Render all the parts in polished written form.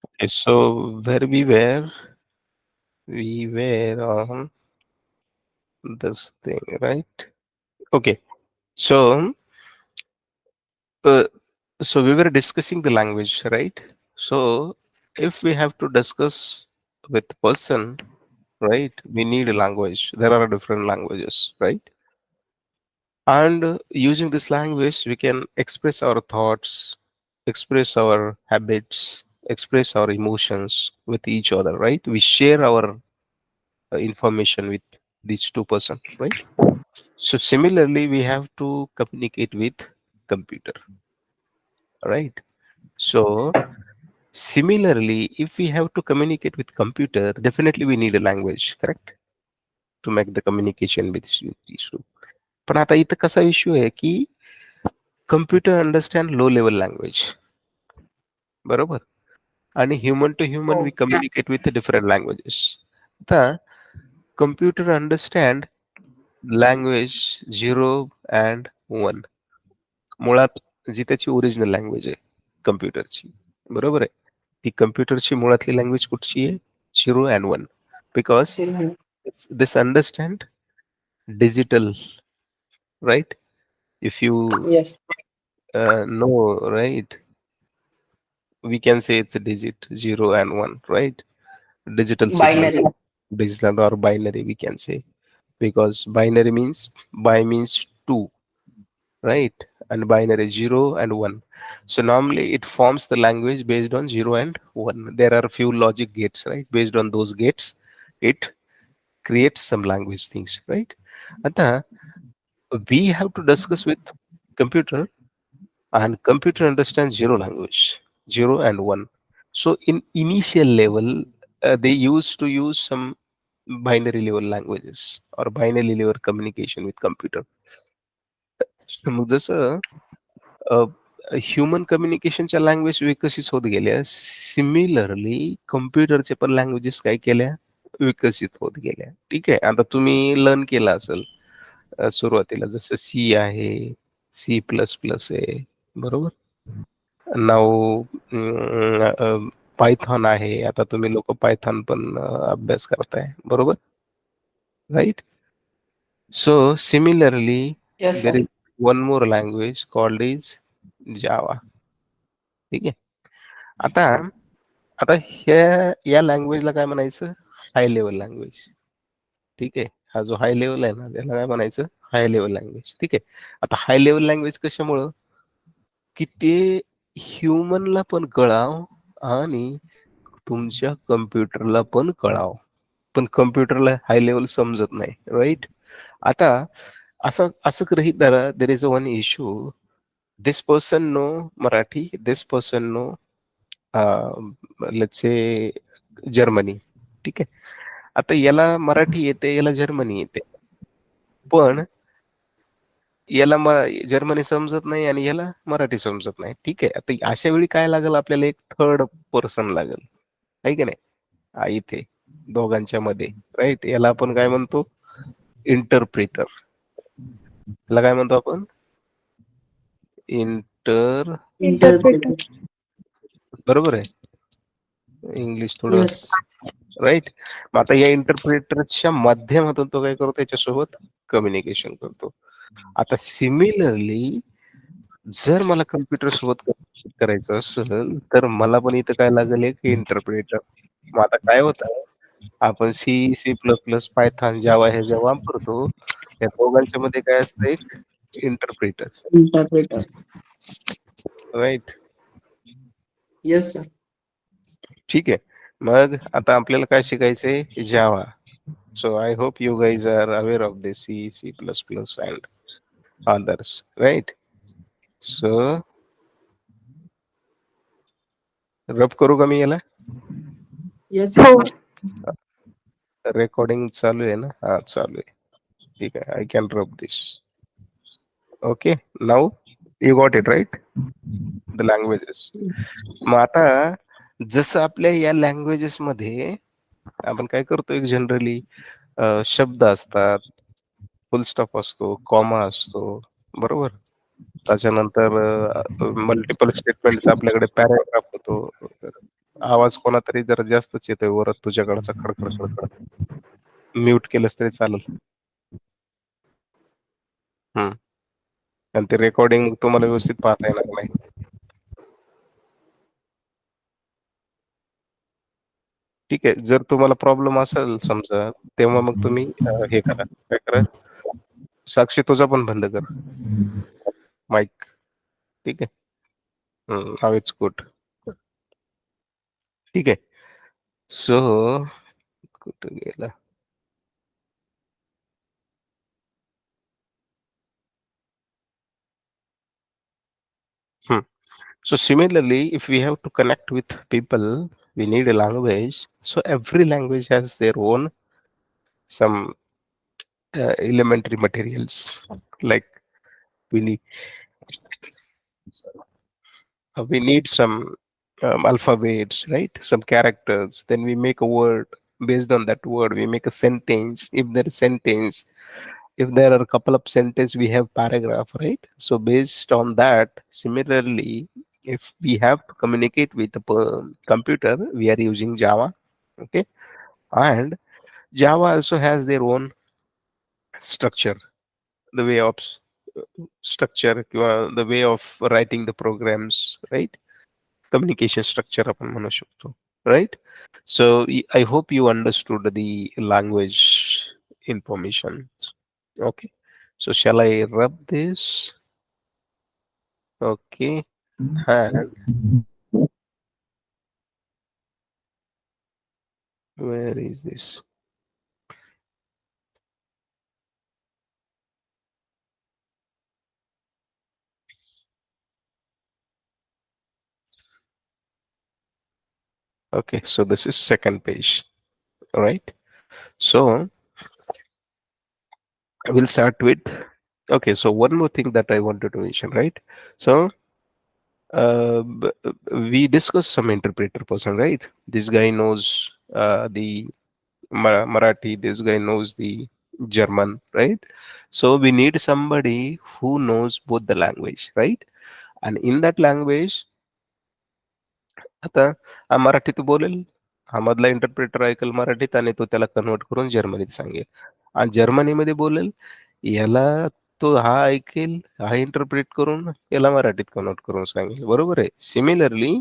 Okay, so where we were on this thing, right? Okay, so uh, so we were discussing the language, right? So if we have to discuss with person, right, we need a language. There are different languages, right? And using this language, we can express our thoughts, express our habits, express our emotions with each other, right? We share our information with these two person, right? So similarly we have to communicate with computer, right? So similarly, if we have to communicate with computer, definitely we need a language, correct, to make the communication with these two. पण आता इथं कसा issue आहे की computer understand low level language, बरोबर, आणि human to human we हो. Communicate with different languages. आता कम्प्युटर अंडरस्टँड लँग्वेज 0 अँड 1, मुळात जी त्याची ओरिजिनल लँग्वेज आहे कम्प्युटरची, बरोबर आहे, ती कम्प्युटरची मुळातली लँग्वेज कुठची आहे? 0 and 1. Because this understand digital, right? If you Yes. No, right, we can say it's a digit 0 and 1, right? Digital signals, Binary. digital or binary we can say, because binary means by means 2, right? And binary 0 and 1. So normally it forms the language based on 0 and 1. There are a few logic gates, right? Based on those gates it creates some language things, right? Ata we have to discuss with computer, and computer understands 0 language, 0 and 1. So in initial level they used to use some binary level languages or binary level communication with computer. मग जसं human कम्युनिकेशनच्या language विकसित होत गेल्या, similarly कम्प्युटरचे पण languages काय केल्या, विकसित होत गेल्या. ठीक आहे, आता तुम्ही लर्न केलं असेल सुरुवातीला, जसं सी आहे, सी प्लस प्लस आहे, बरोबर. नाव पायथॉन आहे, आता तुम्ही लोक पायथॉन पण अभ्यास करताय, बरोबर, right? So similarly, Yes, there sir. is one more language called is Java. ठीक आहे. आता आता ह्या या लँग्वेजला काय म्हणायचं? High level language. ठीक आहे. हा जो हाय लेवल आहे ना, त्याला काय म्हणायचं? High level language. ठीक आहे. आता हाय लेवल लँग्वेज कशामुळं? की ते ह्युमनला पण कळाव आणि तुमच्या कम्प्युटरला पण कळाव. पण कम्प्युटरला हाय लेवल समजत नाही, राईट? आता असं असं गृहीत धरा, there is a one issue, this person know Marathi, this person know let's say Germany. ठीक आहे. आता याला मराठी येते, याला जर्मनी येते, पण याला जर्मनी समजत नाही आणि याला मराठी समजत नाही. ठीक आहे. आता अशा वेळी काय लागेल आपल्याला? एक थर्ड पर्सन लागेल, आहे की नाही? इथे दोघांच्या मध्ये, राईट? याला आपण काय म्हणतो? इंटरप्रेटर. याला काय म्हणतो आपण? Inter, Interpreter. बरोबर आहे. इंग्लिश थोडं, Yes. राईट? मग आता या इंटरप्रेटरच्या माध्यमातून तो काय करतो? त्याच्यासोबत कम्युनिकेशन करतो. आता सिमिलरली जर मला कम्प्युटर सोबत कम्युनिकेट करायचं असेल, तर मला पण इथं काय लागेल? एक इंटरप्रेटर. मग आता काय होतं, आपण C, C plus plus, Python, Java हे जेव्हा वापरतो, या दोघांच्या मध्ये काय असतं? एक इंटरप्रेटर असतं, Interpreter. राईट? Yes, sir. ठीक आहे. मग आता आपल्याला काय शिकायचंय? Java. So I hope you guys are aware of this C, C plus plus and others, right? So रब करू का मी याला? Yes, sir. रेकॉर्डिंग चालू आहे ना? हा, चालू आहे. ठीक आहे. I can rub this. Okay, now you got it, right? The languages. मग आता जसं आपल्या या लँग्वेजेस मध्ये आपण काय करतो, एक जनरली शब्द असतात, फुल स्टॉप असतो, कॉमा असतो, बरोबर. त्याच्यानंतर मल्टिपल स्टेटमेंट्स, आपल्याकडे पॅराग्राफ होतो, आवाज कोणा तरी जरा जास्तच येतोय वरत तुझ्याकडचा खडखड खडखड. म्यूट केलंस तरी चालेल. हम्म. आणि ते रेकॉर्डिंग तुम्हाला व्यवस्थित पाहता येणार नाही. ठीक आहे, जर तुम्हाला प्रॉब्लेम असेल समजा, तेव्हा मग तुम्ही हे करा, काय करा, साक्षी तुझा पण बंद कर माईक. ठीक आहे. नाव इट्स गुड. ठीक आहे. सो कुठं गेला? So similarly, if we have to connect with people, we need a language. So every language has their own some elementary materials. Like we need we need some alphabets, right? Some characters. Then we make a word. Based on that word, we make a sentence. If there is sentence, if there are a couple of sentences, we have paragraph, right? So based on that, similarly, if we have to communicate with the computer, we are using Java. Okay. And Java also has their own structure, the way of structure, the way of writing the programs, right? Communication structure आपण म्हणू शकतो, right? So I hope you understood the language information. Okay. So shall I rub this? Okay. And where is this? Okay, so this is second page. All right. So we'll start with, okay, so one more thing that I wanted to mention, right? So we discussed some interpreter person, right? This guy knows the Marathi, this guy knows the German, right? So we need somebody who knows both the language, right? And in that language, आता हा मराठीत बोलेल, हा मधला interpreter ऐकल मराठीत आणि तो त्याला कन्वर्ट करून जर्मनीत सांगेल. आणि जर्मनीमध्ये बोलेल, याला तो हा ऐकेल, हा इंटरप्रेट करून याला मराठीत कन्वर्ट करून सांगेल. बरोबर आहे. Similarly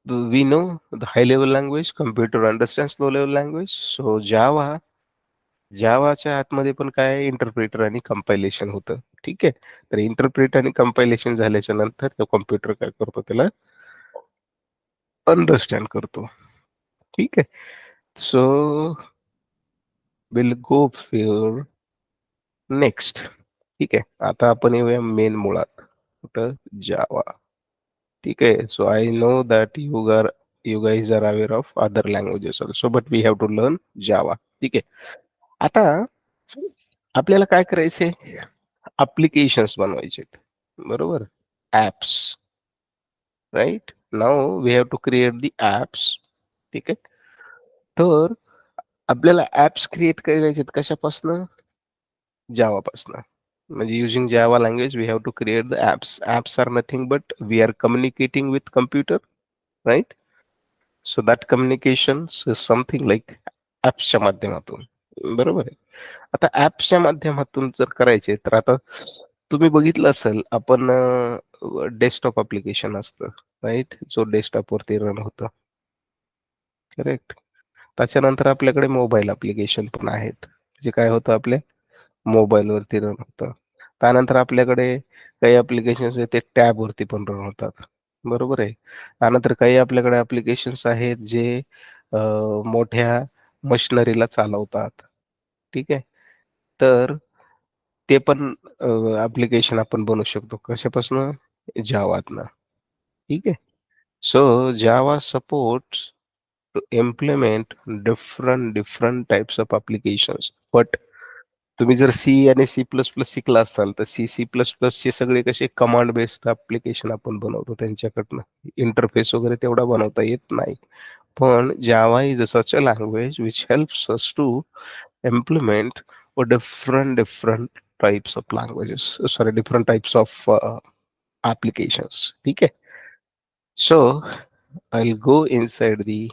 we know the high level language, computer understands low level language. So जावाच्या आतमध्ये पण काय इंटरप्रेटर आणि कंपायलेशन होतं. ठीक आहे. तर इंटरप्रेट आणि कंपायलेशन झाल्याच्या नंतर तो कॉम्प्युटर काय करतो, त्याला अंडरस्टँड करतो. ठीक आहे. So will go for next. ठीक आहे. आता आपण येऊया मेन मुळात, कुठं, जावा. ठीक आहे. So I know that you guys are aware of other languages also, but we have to learn Java. ठीक आहे. आता आपल्याला काय करायचंय, ऍप्लिकेशन्स बनवायचे, बरोबर, apps, right. Now we have to create the apps. ठीक आहे. तर आपल्याला ऍप्स क्रिएट करायचे कशापासनं, जावापासनं. म्हणजे using Java language we have to create the apps. Apps are nothing but we are communicating with computer, right. So that communication is something like ऍप्सच्या माध्यमातून, बरोबर आहे. आता ऍप्सच्या माध्यमातून जर करायचे, तर आता तुम्ही बघितलं असेल, आपण डेस्कटॉप अप्लिकेशन असतं, राईट, जो डेस्कटॉपवरती रन होतं, करेक्ट. त्याच्यानंतर आपल्याकडे मोबाईल अप्लिकेशन पण आहेत, जे काय होतं, आपल्या मोबाईलवरती रन होतं. त्यानंतर आपल्याकडे काही ऍप्लिकेशन्स आहेत, ते टॅबवरती पण रन होतात, बरोबर आहे. त्यानंतर काही आपल्याकडे ऍप्लिकेशन्स आहेत जे मोठ्या मशिनरीला चालवतात. ठीक आहे. तर ते पण ऍप्लिकेशन आपण बनवू शकतो कशापासून, जावातनं. ठीक आहे. So Java supports to implement different types of applications. But तुम्ही जर सी आणि सी प्लस प्लस शिकला असाल, तर सी सी प्लस प्लसचे सगळे कसे कमांड बेस्ड ऍप्लिकेशन आपण बनवतो त्यांच्याकडनं. इंटरफेस वगैरे तेवढा बनवता येत नाही. पण Java is such a language which helps us to implement or different types of languages, sorry, different types of applications. ठीक आहे. So I'll go inside the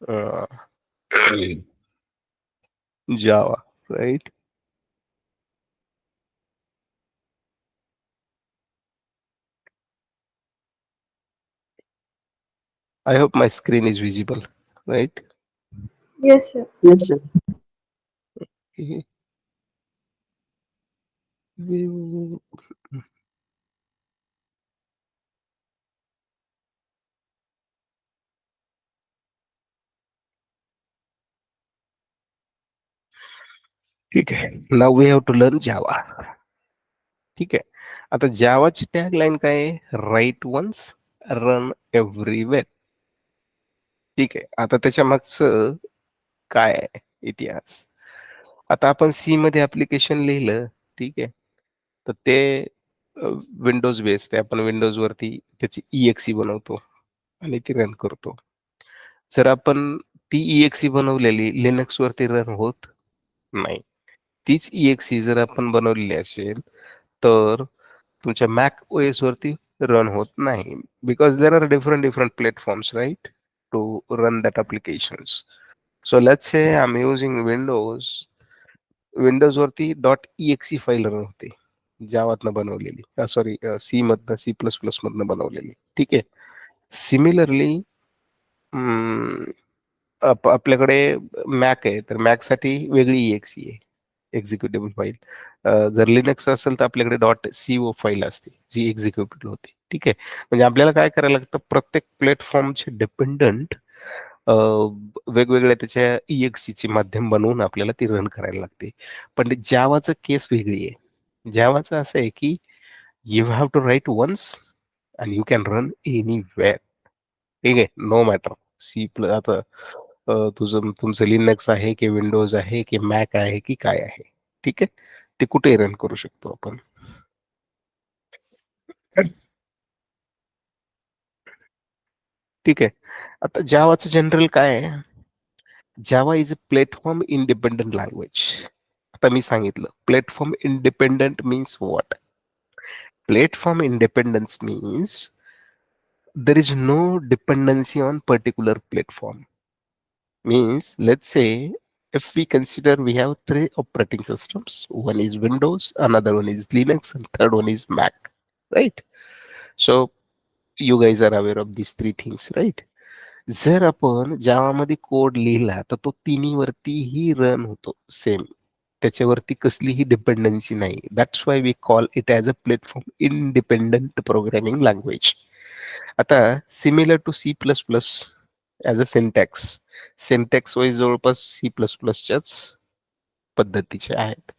uh, Java, right? I hope my screen is visible, right? Yes, sir. Yes, sir. Okay. ठीक आहे. Now we have to learn Java. ठीक आहे. आता जावाची tagline काय आहे? Write once, run everywhere. ठीक आहे. आता त्याच्या मागचं काय आहे इतिहास? आता आपण सी मध्ये ऍप्लिकेशन लिहिलं, ठीक आहे. तर ते विंडोज बेस्ड आहे. आपण विंडोज वरती त्याची EXE बनवतो आणि ती रन करतो. जर आपण ती EXE बनवलेली लिनक्स वरती रन होत नाही. तीच EXE जर आपण बनवलेली असेल तर तुमच्या मॅक ओएस वरती रन होत नाही. Because there are different platforms, right, to run that applications. So let's say I am using Windows वरती .exe फाईल रन होते, जावातनं बनवलेली, सॉरी सी मधनं, C++ मधनं बनवलेली. ठीक आहे. सिमिलरली आपल्याकडे मॅक आहे, तर मॅकसाठी वेगळी EXE आहे, एक्झिक्युटेबल फाईल. जर लिनक्स असेल तर आपल्याकडे .co फाईल असते जी एक्झिक्युटेबल होते. ठीक आहे. म्हणजे आपल्याला काय करायला लागतं, प्रत्येक प्लॅटफॉर्मचे डिपेंडंट वेगवेगळ्या त्याच्या EXE माध्यम बनवून आपल्याला ती रन करायला लागते. पण जावाचं केस वेगळी आहे. जावाचं असं आहे की you have to write once and you can run anywhere. ठीक आहे. नो मॅटर आता तुमचं लिनक्स आहे की विंडोज आहे की मॅक आहे की काय आहे, ठीक आहे, ते कुठेही रन करू शकतो आपण. ठीक आहे. आता जावाचं जनरल काय आहे? Java is a platform independent language. आता मी सांगितलं platform independent means what? Platform independence means there is no dependency on particular platform. Means, let's say, if we consider we have three operating systems, one is Windows, another one is Linux, and third one is Mac, right? So you guys are aware of these three things, right? जर आपण जावामध्ये code लिहिला तर तो तिन्हीवरतीही run होतो same, त्याच्यावरती कसलीही dependency नाही. That's why we call it as a platform independent programming language. आता similar to C++ as a syntax wise जवळपास C++च्याच पद्धतीचे आहेत.